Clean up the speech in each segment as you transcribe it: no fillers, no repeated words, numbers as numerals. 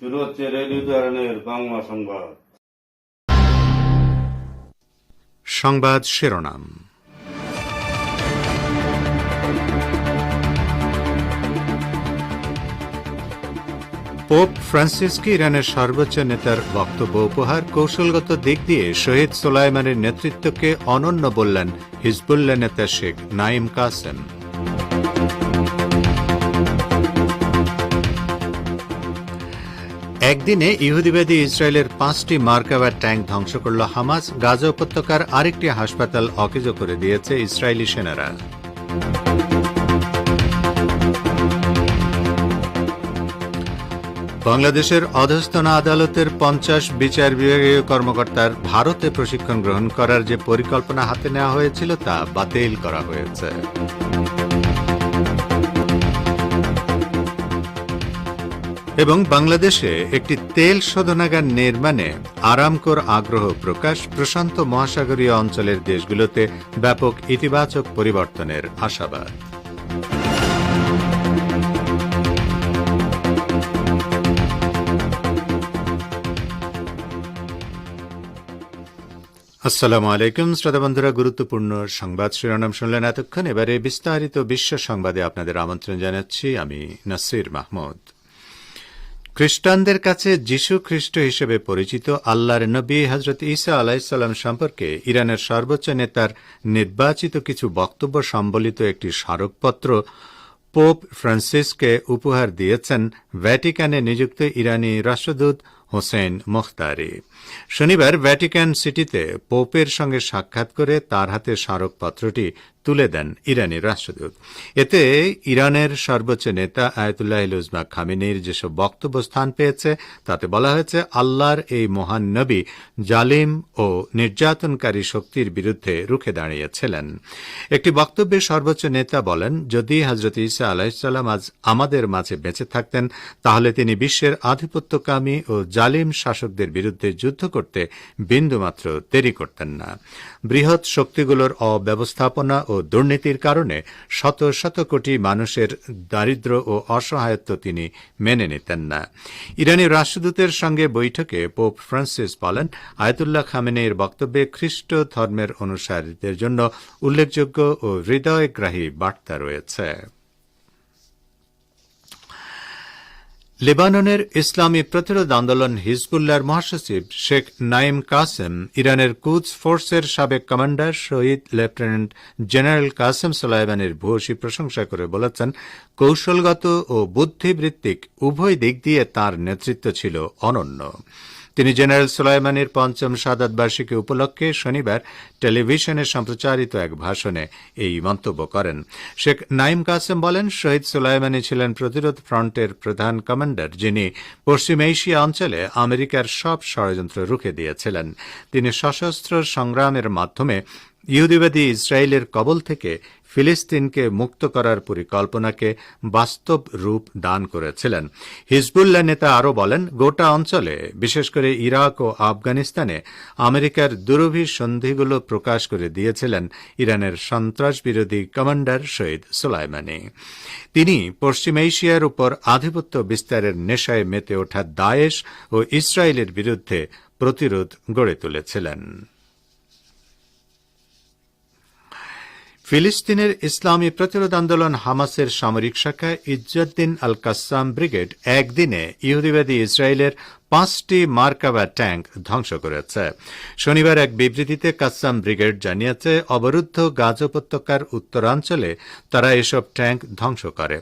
শুরু হচ্ছে রেডিও তেহরানের বাংলা সংবাদ। সংবাদ শিরোনাম। পোপ ফ্রান্সিসকে ইরানের সর্বোচ্চ নেতার বক্তব্য উপহার, কৌশলগত দিক দিয়ে শহীদ সোলাইমানের নেতৃত্বকে অনন্য বললেন হিজবুল্লাহ নেতা শেখ নাঈম কাসেম। একদিনে ইহুদিবাদী ইসরায়েলের 5টি মার্কাভা ট্যাঙ্ক ধ্বংস করল হামাস। গাজা উপত্যকার আরেকটি হাসপাতাল অকেজো করে দিয়েছে ইসরায়েলি সেনারা। বাংলাদেশের অধস্তন আদালতের 50 বিচার বিভাগীয় কর্মকর্তার ভারতে প্রশিক্ষণ গ্রহণ করার যে পরিকল্পনা হাতে নেওয়া হয়েছিল তা বাতিল করা হয়েছে। এবং বাংলাদেশে একটি তেল শোধনাগার নির্মাণে আরামকোর আগ্রহ প্রকাশ, প্রশান্ত মহাসাগরীয় অঞ্চলের দেশগুলোতে ব্যাপক ইতিবাচক পরিবর্তনের আশাবাদ। আসসালামু আলাইকুম শ্রোতা বন্ধুরা, গুরুত্বপূর্ণ সংবাদ শিরোনাম শুনলেন এতক্ষণ। এবারে বিস্তারিত বিশ্ব সংবাদে আপনাদের আমন্ত্রণ জানাচ্ছি আমি নাসির মাহমুদ। খ্রিস্টানদের কাছে যীশু খ্রিস্ট হিসেবে পরিচিত আল্লাহর নবী হজরত ঈসা আলাইহিসসালাম সম্পর্কে ইরানের সর্বোচ্চ নেতার নির্বাচিত কিছু বক্তব্য সম্বলিত একটি স্মারকপত্র পোপ ফ্রান্সিসকে উপহার দিয়েছেন ভ্যাটিকানে নিযুক্ত ইরানি রাষ্ট্রদূত হোসেন মোখতারি। শনিবার ভ্যাটিকান সিটিতে পোপের সঙ্গে সাক্ষাৎ করে তার হাতে স্মারকপত্রটি তুলে দেন ইরানি রাষ্ট্রদূত। এতে ইরানের সর্বোচ্চ নেতা আয়াতুল্লাহ উজমা খামেনির যেসব বক্তব্য স্থান পেয়েছে তাতে বলা হয়েছে, আল্লাহর এই মহান নবী জালিম ও নির্যাতনকারী শক্তির বিরুদ্ধে রুখে দাঁড়িয়েছিলেন। একটি বক্তব্যে সর্বোচ্চ নেতা বলেন, যদি হজরত ঈসা আলাইহিসসালাম আজ আমাদের মাঝে বেঁচে থাকতেন তাহলে তিনি বিশ্বের আধিপত্যকামী ও জালিম শাসকদের বিরুদ্ধে যুদ্ধ করতে বিন্দুমাত্র দেরি করতেন না। বৃহৎ শক্তিগুলোর অব্যবস্থাপনা ও দুর্নীতির কারণে শত শত কোটি মানুষের দারিদ্র ও অসহায়ত্ব তিনি মেনে নিতেন না। ইরানি রাষ্ট্রদূতের সঙ্গে বৈঠকে পোপ ফ্রান্সিস বলেন, আয়াতুল্লাহ খামেনেইর বক্তব্যে খ্রিস্ট ধর্মের অনুসারীদের জন্য উল্লেখযোগ্য ও হৃদয়গ্রাহী বার্তা রয়েছে। লেবাননের ইসলামী প্রতিরোধ আন্দোলন হিজবুল্লাহর মহাসচিব শেখ নাঈম কাসেম ইরানের কুদস ফোর্সের সাবেক কমান্ডার শহীদ লেফটেন্যান্ট জেনারেল কাসেম সোলাইমানির ভূয়সী প্রশংসা করে বলেছেন, কৌশলগত ও বুদ্ধিবৃত্তিক উভয় দিক দিয়ে তাঁর নেতৃত্ব ছিল অনন্য। তিনি জেনারেল সোলাইমানির ৫ম শাহাদাত বার্ষিকী উপলক্ষে শনিবার টেলিভিশনে সম্প্রচারিত এক ভাষণে এই মন্তব্য করেন। শেখ নাঈম কাসেম বলেন, শহীদ সোলাইমানি ছিলেন প্রতিরোধ ফ্রন্টের প্রধান কমান্ডার, যিনি পশ্চিম এশিয়া অঞ্চলে আমেরিকার সব ষড়যন্ত্র রুখে দিয়েছিলেন। তিনি সশস্ত্র সংগ্রামের মাধ্যমে ইহুদিবাদী ইসরায়েলের কবল থেকে ফিলিস্তিনকে মুক্ত করার পরিকল্পনাকে বাস্তব রূপ দান করেছিলেন। হিজবুল্লাহ নেতা আরও বলেন, গোটা অঞ্চলে বিশেষ করে ইরাক ও আফগানিস্তানে আমেরিকার দুরভিসন্ধিগুলো প্রকাশ করে দিয়েছিলেন ইরানের সন্ত্রাসবিরোধী কমান্ডার শহীদ সোলাইমানি। তিনি পশ্চিম এশিয়ার উপর আধিপত্য বিস্তারের নেশায় মেতে ওঠা দায়েশ ও ইসরায়েলের বিরুদ্ধে প্রতিরোধ গড়ে তুলেছিলেন। ফিলিস্তিনের ইসলামী প্রতিরোধ আন্দোলন হামাসের সামরিক শাখা ইজ্জুদ্দিন আল কাসাম ব্রিগেড একদিনে ইহুদিবাদী ইসরায়েলের 5টি মার্কাভা ট্যাঙ্ক ধ্বংস করেছে। শনিবার এক বিবৃতিতে কাসাম ব্রিগেড জানিয়েছে, অবরুদ্ধ গাজা উপত্যকার উত্তরাঞ্চলে তারা এসব ট্যাঙ্ক ধ্বংস করে।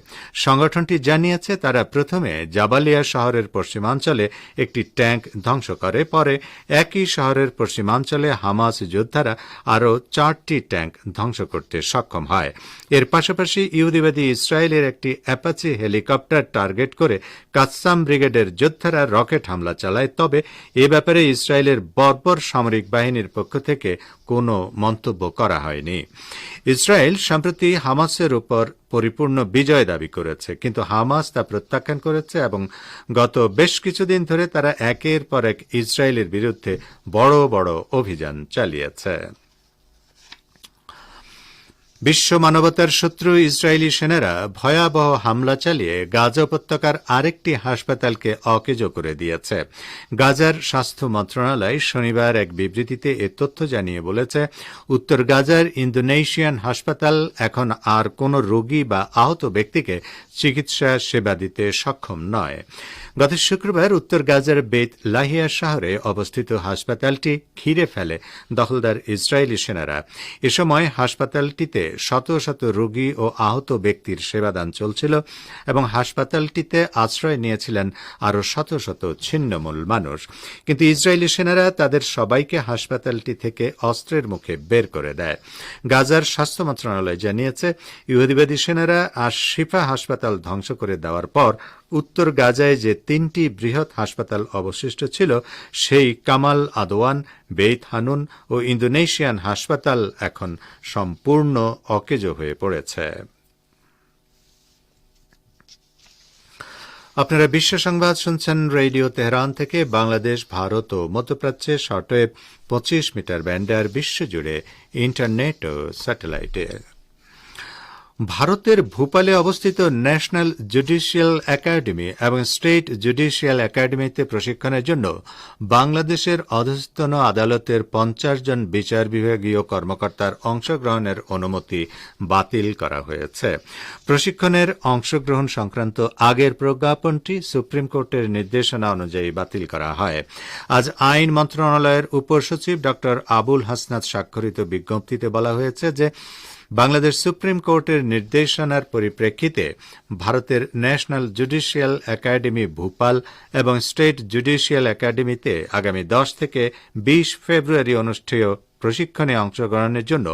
সংগঠনটি জানিয়েছে, তারা প্রথমে জাবালিয়া শহরের পশ্চিমাঞ্চলে একটি ট্যাঙ্ক ধ্বংস করে, পরে একই শহরের পশ্চিমাঞ্চলে হামাস যোদ্ধারা আরও 4টি ট্যাঙ্ক ধ্বংস করতে সক্ষম হয়। এর পাশাপাশি ইহুদিবাদী ইসরায়েলের একটি অ্যাপাচি হেলিকপ্টার টার্গেট করে কাসাম ব্রিগেডের যোদ্ধারা রকেট হামলা চালায়। তবে এ ব্যাপারে ইসরায়েলের বর্বর সামরিক বাহিনীর পক্ষ থেকে কোনো মন্তব্য করা হয়নি। ইসরায়েল সম্প্রতি হামাসের উপর পরিপূর্ণ বিজয় দাবি করেছে, কিন্তু হামাস তা প্রত্যাখ্যান করেছে এবং গত বেশ কিছুদিন ধরে তারা একের পর এক ইসরায়েলের বিরুদ্ধে বড় বড় অভিযান চালিয়েছে। বিশ্ব মানবতার শত্রু ইসরায়েলি সেনারা ভয়াবহ হামলা চালিয়ে গাজা উপত্যকার আরেকটি হাসপাতালকে অকেজো করে দিয়েছে। গাজার স্বাস্থ্য মন্ত্রণালয় শনিবার এক বিবৃতিতে এ তথ্য জানিয়ে বলেছে, উত্তর গাজার ইন্দোনেশিয়ান হাসপাতাল এখন আর কোনো রোগী বা আহত ব্যক্তিকে চিকিৎসা সেবা দিতে সক্ষম নয়। গত শুক্রবার উত্তর গাজার বেত লাহিয়া শহরে অবস্থিত হাসপাতালটি ঘিরে ফেলে দখলদার ইসরায়েলি সেনারা। এ সময় হাসপাতালটিতে শত শত রোগী ও আহত ব্যক্তির সেবাদান চলছিল এবং হাসপাতালটিতে আশ্রয় নিয়েছিলেন আরও শত শত ছিন্নমূল মানুষ। কিন্তু ইসরায়েলি সেনারা তাদের সবাইকে হাসপাতালটি থেকে অস্ত্রের মুখে বের করে দেয়। গাজার স্বাস্থ্য মন্ত্রণালয় জানিয়েছে, ইহুদিবাদী সেনারা আজ শিফা হাসপাতাল ধ্বংস করে দেওয়ার পর উত্তর গাজায় যে 3টি বৃহৎ হাসপাতাল অবশিষ্ট ছিল, সেই কামাল আদওয়ান, বেইত হানুন ও ইন্দোনেশিয়ান হাসপাতাল এখন সম্পূর্ণ অকেজো হয়ে পড়েছে। আপনারা বিশ্ব সংবাদ শুনছেন রেডিও তেহরান থেকে। বাংলাদেশ, ভারত ও মধ্যপ্রাচ্যে শর্টওয়েভ 25 মিটার ব্যান্ডের বিশ্বজুড়ে ইন্টারনেট ও স্যাটেলাইটে। ভারতের ভূপালে অবস্থিত ন্যাশনাল জুডিশিয়াল একাডেমি এবং স্টেট জুডিশিয়াল একাডেমিতে প্রশিক্ষণের জন্য বাংলাদেশের অধস্তন আদালতের 50 জন বিচার বিভাগীয় কর্মকর্তার অংশগ্রহণের অনুমতি বাতিল করা হয়েছে। প্রশিক্ষণের অংশগ্রহণ সংক্রান্ত আগের প্রজ্ঞাপনটি সুপ্রিম কোর্টের নির্দেশনা অনুযায়ী বাতিল করা হয়। আজ আইন মন্ত্রণালয়ের উপসচিব ড আবুল হাসনাত স্বাক্ষরিত বিজ্ঞপ্তিতে বলা হয়েছে যে বাংলাদেশ সুপ্রিম কোর্টের নির্দেশনার পরিপ্রেক্ষিতে ভারতের ন্যাশনাল জুডিশিয়াল একাডেমি ভূপাল এবং স্টেট জুডিশিয়াল একাডেমিতে আগামী 10 থেকে 20 ফেব্রুয়ারি অনুষ্ঠেয় প্রশিক্ষণে অংশগ্রহণের জন্য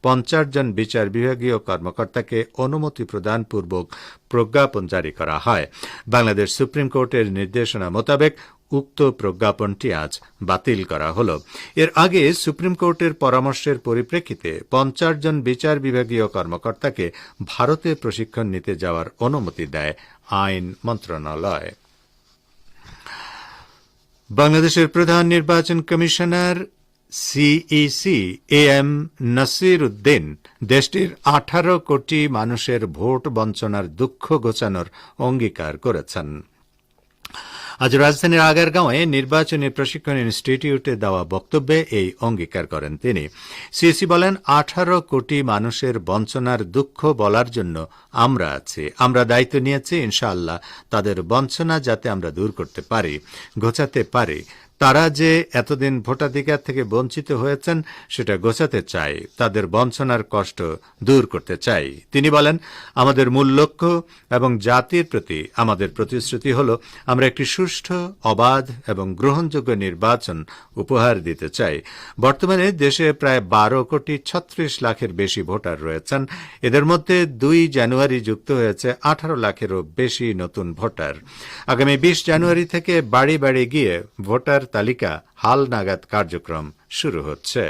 50 জন বিচার বিভাগীয় কর্মকর্তাকে অনুমতি প্রদানপূর্বক প্রজ্ঞাপন জারি করা হয়। বাংলাদেশ সুপ্রিম কোর্টের নির্দেশনা মোতাবেক উক্ত প্রজ্ঞাপনটি আজ বাতিল করা হল। এর আগে সুপ্রিম কোর্টের পরামর্শের পরিপ্রেক্ষিতে 50 জন বিচার বিভাগীয় কর্মকর্তাকে ভারতে প্রশিক্ষণ নিতে যাওয়ার অনুমতি দেয় আইন মন্ত্রণালয়। বাংলাদেশের প্রধান নির্বাচন commissioner CEC M Nasir Uddin দেশটির 18 কোটি মানুষের ভোট বঞ্চনার দুঃখ ঘোচানোর অঙ্গীকার করেছেন। আজ রাজধানীর আগারগাঁওয়ে নির্বাচনী প্রশিক্ষণ ইনস্টিটিউটে দেওয়া বক্তব্যে এই অঙ্গীকার করেন তিনি। সিইসি বলেন, 18 কোটি মানুষের বঞ্চনার দুঃখ বলার জন্য আমরা আছি। আমরা দায়িত্ব নিয়েছি, ইনশাআল্লাহ তাদের বঞ্চনা যাতে আমরা দূর করতে পারি, ঘোচাতে পারি। তারা যে এতদিন ভোটাধিকার থেকে বঞ্চিত হয়েছেন সেটা ঘোচাতে চাই, তাদের বঞ্চনার কষ্ট দূর করতে চাই। তিনি বলেন, আমাদের মূল লক্ষ্য এবং জাতির প্রতি আমাদের প্রতিশ্রুতি হল আমরা একটি সুষ্ঠু, অবাধ এবং গ্রহণযোগ্য নির্বাচন উপহার দিতে চাই। বর্তমানে দেশে প্রায় 12 কোটি 36 লাখের বেশি ভোটার রয়েছেন। এদের মধ্যে 2 জানুয়ারি যুক্ত হয়েছে 18 লাখেরও বেশি নতুন ভোটার। আগামী 20 জানুয়ারি থেকে বাড়ি বাড়ি গিয়ে ভোটার তালিকা হালনাগাদ কার্যক্রম শুরু হচ্ছে।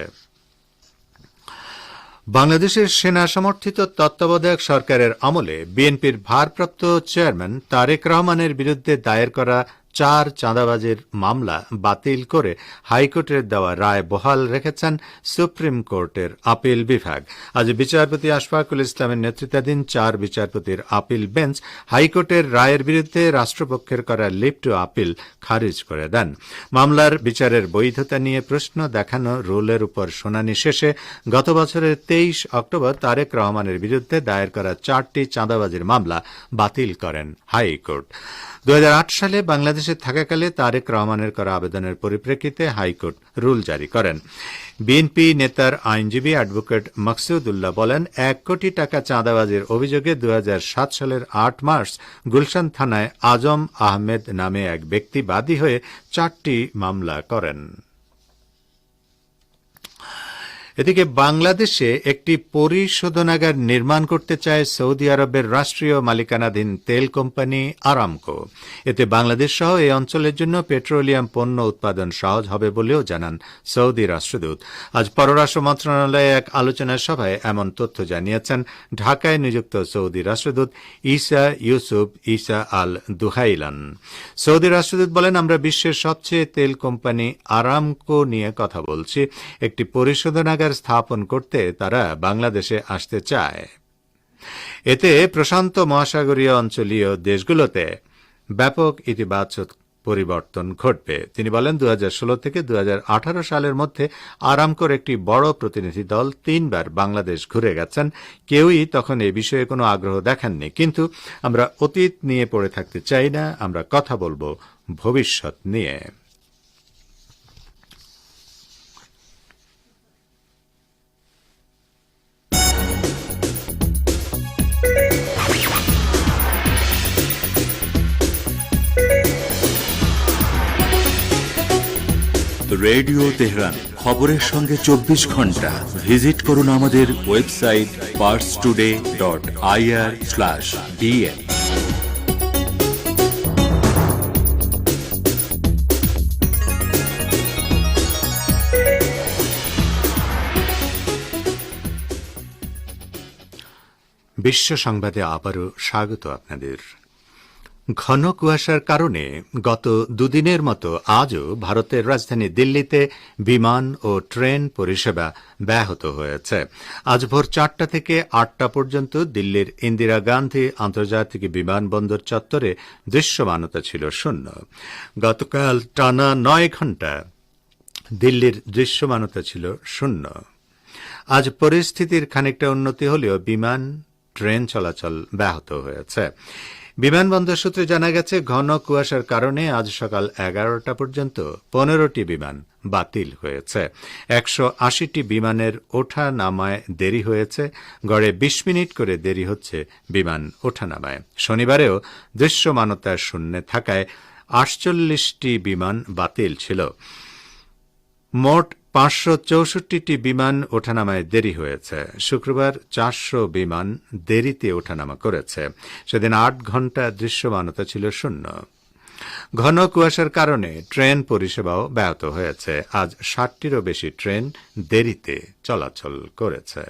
বাংলাদেশের সেনা সমর্থিত তত্ত্বাবধায়ক সরকারের আমলে বিএনপির ভারপ্রাপ্ত চেয়ারম্যান তারেক রহমানের বিরুদ্ধে দায়ের করা 4 চাঁদাবাজির মামলা বাতিল করে হাইকোর্টের দেওয়া রায় বহাল রেখেছেন সুপ্রিম কোর্টের আপিল বিভাগ। আজ বিচারপতি আশফাকুল ইসলামের নেতৃত্বাধীন 4 বিচারপতির আপিল বেঞ্চ হাইকোর্টের রায়ের বিরুদ্ধে রাষ্ট্রপক্ষের করা লিভ টু আপিল খারিজ করে দেন। মামলার বিচারের বৈধতা নিয়ে প্রশ্ন দেখানো রুলের উপর শুনানি শেষে গত বছরের 23 অক্টোবর তারেক রহমানের বিরুদ্ধে দায়ের করা 4টি চাঁদাবাজির মামলা বাতিল করেন হাইকোর্ট। 2008 সালে বাংলাদেশে থাকাকালে তারেক রহমানের করা আবেদনের পরিপ্রেক্ষিতে হাইকোর্ট রুল জারি করেন। বিএনপি নেতার আইনজীবী অ্যাডভোকেট মাকসুদুল্লাহ বলেন, 1 কোটি টাকা চাঁদাবাজির অভিযোগে 2007 সালের 8 মার্চ গুলশান থানায় আজম আহমেদ নামে এক ব্যক্তি বাদী হয়ে 4টি মামলা করেন। এদিকে বাংলাদেশে একটি পরিশোধনাগার নির্মাণ করতে চায় সৌদি আরবের রাষ্ট্রীয় মালিকানাধীন তেল কোম্পানি আরামকো। এতে বাংলাদেশ সহ এই অঞ্চলের জন্য পেট্রোলিয়াম পণ্য উৎপাদন সহজ হবে বলেও জানান সৌদি রাষ্ট্রদূত। আজ পররাষ্ট্র মন্ত্রণালয়ে এক আলোচনা সভায় এমন তথ্য জানিয়েছেন ঢাকায় নিযুক্ত সৌদি রাষ্ট্রদূত ঈসা ইউসুফ ঈসা আল দুহাইলান। সৌদি রাষ্ট্রদূত বলেন, আমরা বিশ্বের সবচেয়ে তেল কোম্পানি আরামকো নিয়ে কথা বলছি। একটি পরিশোধনাগার কারাগার স্থাপন করতে তারা বাংলাদেশে আসতে চায়। এতে প্রশান্ত মহাসাগরীয় অঞ্চলীয় দেশগুলোতে ব্যাপক ইতিবাচক পরিবর্তন ঘটবে। তিনি বলেন 2016 থেকে 2018 সালের মধ্যে আরামকোর একটি বড় প্রতিনিধি দল 3 বার বাংলাদেশ ঘুরে গেছেন। কেউই তখন এ বিষয়ে কোনো আগ্রহ দেখাননি। কিন্তু আমরা অতীত নিয়ে পড়ে থাকতে চাই না, আমরা কথা বলবো ভবিষ্যৎ নিয়ে। রেডিও তেহরান, খবরের সঙ্গে 24 ঘন্টা। ভিজিট করুন আমাদের ওয়েবসাইট parstoday.ir/dn। বিশ্ব সংবাদে আবারও স্বাগত আপনাদের। ঘন কুয়াশার কারণে গত দুদিনের মতো আজও ভারতের রাজধানী দিল্লিতে বিমান ও ট্রেন পরিষেবা ব্যাহত হয়েছে। আজ ভোর 4টা থেকে 8টা পর্যন্ত দিল্লির ইন্দিরা গান্ধী আন্তর্জাতিক বিমানবন্দর চত্বরে দৃশ্যমানতা ছিল শূন্য। গতকাল টানা 9 ঘণ্টা দিল্লির দৃশ্যমানতা ছিল শূন্য। আজ পরিস্থিতির খানিকটা উন্নতি হলেও বিমান ট্রেন চলাচল ব্যাহত হয়েছে। বিমানবন্দর সূত্রে জানা গেছে, ঘন কুয়াশার কারণে আজ সকাল 11টা পর্যন্ত 15টি বিমান বাতিল হয়েছে। 180টি বিমানের ওঠা নামায় দেরি হয়েছে। গড়ে 20 মিনিট করে দেরি হচ্ছে বিমান ওঠানামায়। শনিবারেও দৃশ্যমানতা শূন্যে থাকায় 48টি বিমান বাতিল ছিল। মোট 564টি বিমান ওঠানামায় দেরি হয়েছে। শুক্রবার 400 বিমান দেরিতে ওঠানামা করেছে। সেদিন 8 ঘণ্টা দৃশ্যমানতা ছিল শূন্য। ঘন কুয়াশার কারণে ট্রেন পরিষেবাও ব্যাহত হয়েছে। আজ 60টিরও বেশি ট্রেন দেরিতে চলাচল করেছে।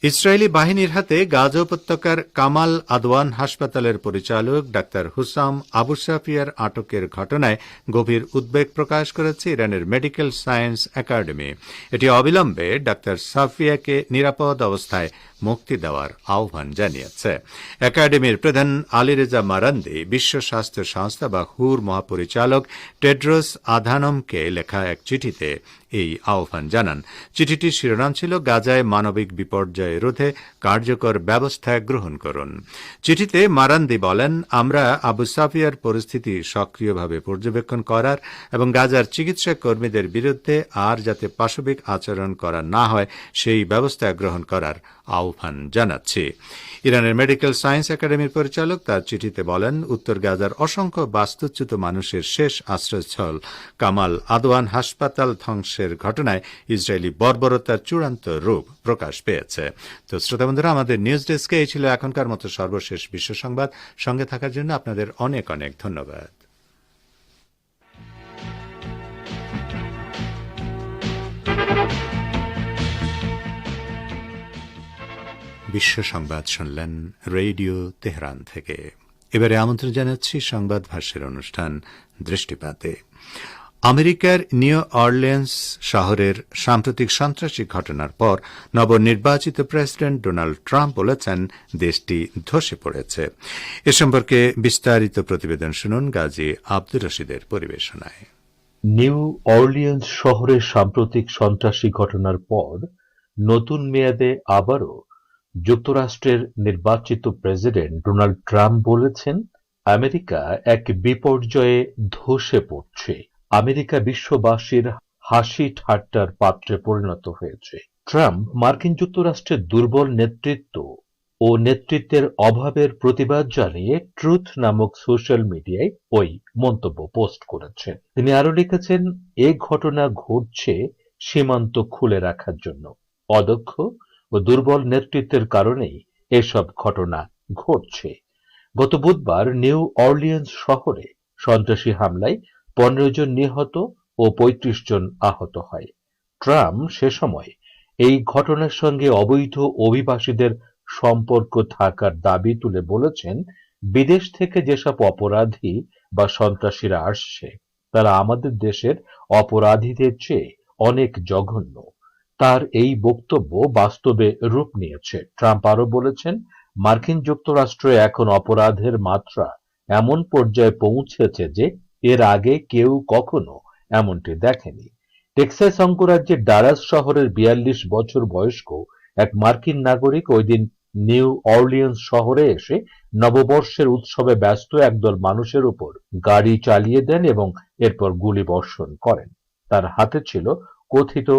ইসরায়েলি বাহিনীর হাতে গাজা উপত্যকার কামাল আদওয়ান হাসপাতালের পরিচালক ডাক্তার হুসাম আবু সাফিয়ার আটকের ঘটনায় গভীর উদ্বেগ প্রকাশ করেছে ইরানের মেডিকেল সায়েন্স একাডেমি। এটি অবিলম্বে ডাক্তার সাফিয়াকে নিরাপদ অবস্থায় মুক্তি দেওয়ার আহ্বান জানিয়েছে। একাডেমির প্রধান আলীরেজা মারান্দি বিশ্ব স্বাস্থ্য সংস্থা বা হুর মহাপরিচালক টেড্রোস আধানমকে লেখা এক চিঠিতে এই আহ্বান জানান। চিঠিটির শিরোনাম ছিল গাজায় মানবিক বিপর্যয় রোধে কার্যকর ব্যবস্থা গ্রহণ করুন। চিঠিতে মারান্দি বলেন, আমরা আবু সাফিয়ার পরিস্থিতি সক্রিয়ভাবে পর্যবেক্ষণ করার এবং গাজার চিকিৎসা কর্মীদের বিরুদ্ধে আর যাতে পাশবিক আচরণ করা না হয় সেই ব্যবস্থা গ্রহণ করার আহ্বান জানাচ্ছি। ইরানের মেডিকেল সায়েন্স একাডেমির পরিচালক তার চিঠিতে বলেন, উত্তর গাজার অসংখ্য বাস্তুচ্যুত মানুষের শেষ আশ্রয়স্থল কামাল আদওয়ান হাসপাতাল ধ্বংসের ঘটনায় ইসরায়েলি বর্বরতার চূড়ান্ত রূপ প্রকাশ পেয়েছে। তো শ্রোতা বন্ধুরা, আমাদের নিউজ ডেস্কে এই ছিল এখনকার মতো সর্বশেষ বিশ্ব সংবাদ। সঙ্গে থাকার জন্য আপনাদের অনেক অনেক ধন্যবাদ। বিশ্ব সংবাদ শুনলেন রেডিও তেহরান থেকে। এবারে আমন্ত্রণ জানাচ্ছি সংবাদ ভাষ্যের অনুষ্ঠান দৃষ্টিপাতে। আমেরিকার নিউ অরলিন্স শহরের সাম্প্রতিক সন্ত্রাসী ঘটনার পর নবনির্বাচিত প্রেসিডেন্ট ডোনাল্ড ট্রাম্প বলেছেন দেশটি ধসে পড়েছে। এ সম্পর্কে বিস্তারিত প্রতিবেদন শুনুন গাজী আব্দুর রশিদের পরিবেশনায়। নিউ অরলিন্স শহরের সাম্প্রতিক সন্ত্রাসী ঘটনার পর নতুন মেয়াদে আবারও যুক্তরাষ্ট্রের নির্বাচিত প্রেসিডেন্ট ডোনাল্ড ট্রাম্প বলেছেন, আমেরিকা এক বিপর্যয়ে ধসে পড়ছে। আমেরিকা বিশ্ববাসীর হাসি ঠাট্টার পাত্রে পরিণত হয়েছে। ট্রাম্প মার্কিন যুক্তরাষ্ট্রের দুর্বল নেতৃত্ব ও নেতৃত্বের অভাবের প্রতিবাদ জানিয়ে ট্রুথ নামক সোশ্যাল মিডিয়ায় ওই মন্তব্য পোস্ট করেছেন। তিনি আরো লিখেছেন, এ ঘটনা ঘটছে সীমান্ত খুলে রাখার জন্য। অদক্ষ ও দুর্বল নেতৃত্বের কারণেই এসব ঘটনা ঘটছে। গত বুধবার নিউ অরলিন্স শহরে সন্ত্রাসী হামলায় 15 জন নিহত ও 35 জন আহত হয়। ট্রাম্প সে সময় এই ঘটনার সঙ্গে অবৈধ অভিবাসীদের সম্পর্ক থাকার দাবি তুলে বলেছেন, বিদেশ থেকে যেসব অপরাধী বা সন্ত্রাসীরা আসছে তারা আমাদের দেশের অপরাধীদের চেয়ে অনেক জঘন্য। তার এই বক্তব্য বাস্তবে রূপ নিয়েছে। ট্রাম্প আরো বলেছেন, মার্কিন যুক্তরাষ্ট্রে এখন অপরাধের মাত্রা এমন পর্যায়ে পৌঁছেছে যে এর আগে কেউ কখনো এমনটি দেখেনি। টেক্সাস অঙ্গরাজ্যের ডালাস শহরের ৪২ বছর বয়স্ক এক মার্কিন নাগরিক ওই দিন নিউ অরলিয়েন্স শহরে এসে নববর্ষের উৎসবে ব্যস্ত একদল মানুষের উপর গাড়ি চালিয়ে দেন এবং এরপর গুলিবর্ষণ করেন। তার হাতে ছিল কথিত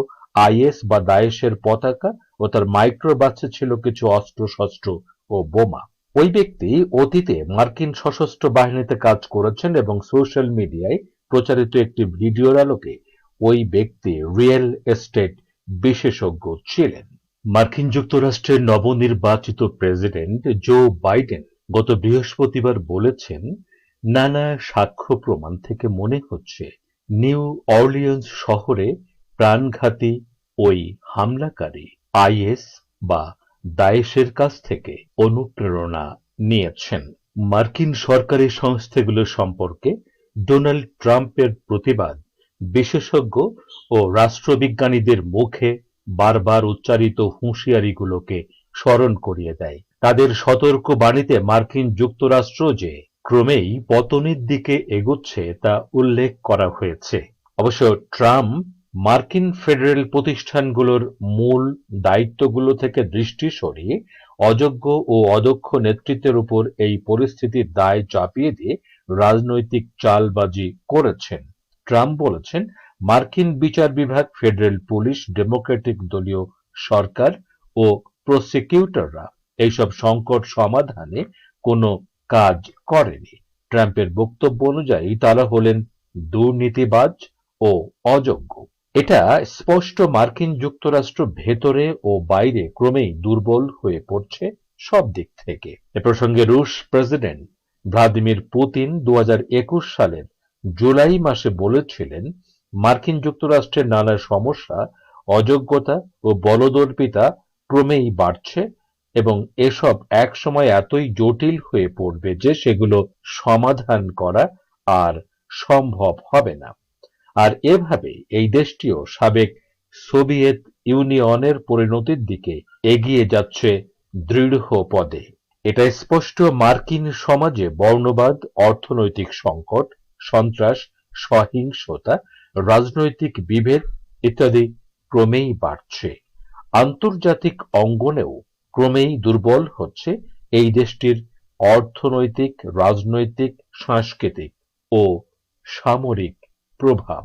আইএস বা দায়েশের পতাকা ও তার মাইক্রোবাসে ছিল কিছু অস্ত্রশস্ত্র ও বোমা। ওই ব্যক্তি অতীতে মার্কিন সশস্ত্র বাহিনীতে কাজ করেছেন এবং সোশ্যাল মিডিয়ায় প্রচারিত একটি ভিডিওর আলোকে ওই ব্যক্তি রিয়েল এস্টেট বিশেষজ্ঞ ছিলেন। মার্কিন যুক্তরাষ্ট্রের নবনির্বাচিত প্রেসিডেন্ট জো বাইডেন গত বৃহস্পতিবার বলেছেন, নানা সাক্ষ্য প্রমাণ থেকে মনে হচ্ছে নিউ অরলিয়েন্স শহরে প্রাণঘাতী ওই হামলাকারী আইএস বা দায়েশের কাছ থেকে অনুপ্রেরণা নিয়েছেন। মার্কিন সরকারি সংস্থাগুলো সম্পর্কে ডোনাল্ড ট্রাম্পের প্রতিবাদ বিশেষজ্ঞ ও রাষ্ট্রবিজ্ঞানীদের মুখে বারবার উচ্চারিত হুঁশিয়ারিগুলোকে স্মরণ করিয়ে দেয়। তাদের সতর্ক বাণীতে মার্কিন যুক্তরাষ্ট্র যে ক্রমেই পতনের দিকে এগোচ্ছে তা উল্লেখ করা হয়েছে। অবশ্য ট্রাম্প মার্কিন ফেডারেল প্রতিষ্ঠানগুলোর মূল দায়িত্বগুলো থেকে দৃষ্টি সরিয়ে অযোগ্য ও অদক্ষ নেতৃত্বের উপর এই পরিস্থিতির দায় চাপিয়ে দিয়ে রাজনৈতিক চালবাজি করেছেন। ট্রাম্প বলেছেন, মার্কিন বিচার বিভাগ, ফেডারেল পুলিশ, ডেমোক্রেটিক দলীয় সরকার ও প্রসিকিউটররা এইসব সংকট সমাধানে কোনো কাজ করেনি। ট্রাম্পের বক্তব্য অনুযায়ী তারা হলেন দুর্নীতিবাজ ও অযোগ্য। এটা স্পষ্ট মার্কিন যুক্তরাষ্ট্র ভেতরে ও বাইরে ক্রমেই দুর্বল হয়ে পড়ছে সব দিক থেকে। এ প্রসঙ্গে রুশ প্রেসিডেন্ট ভ্লাদিমির পুতিন ২০২১ সালের জুলাই মাসে বলেছিলেন, মার্কিন যুক্তরাষ্ট্রের নানা সমস্যা, অযোগ্যতা ও বলদর্পিতা ক্রমেই বাড়ছে এবং এসব একসময় এতই জটিল হয়ে পড়বে যে সেগুলো সমাধান করা আর সম্ভব হবে না। আর এভাবে এই দেশটিও সাবেক সোভিয়েত ইউনিয়নের পরিণতির দিকে এগিয়ে যাচ্ছে দৃঢ় পদে। এটা স্পষ্ট মার্কিন সমাজে বর্ণবাদ, অর্থনৈতিক সংকট, সন্ত্রাস, সহিংসতা, রাজনৈতিক বিভেদ ইত্যাদি ক্রমেই বাড়ছে। আন্তর্জাতিক অঙ্গনেও ক্রমেই দুর্বল হচ্ছে এই দেশটির অর্থনৈতিক, রাজনৈতিক, সাংস্কৃতিক ও সামরিক প্রভাব।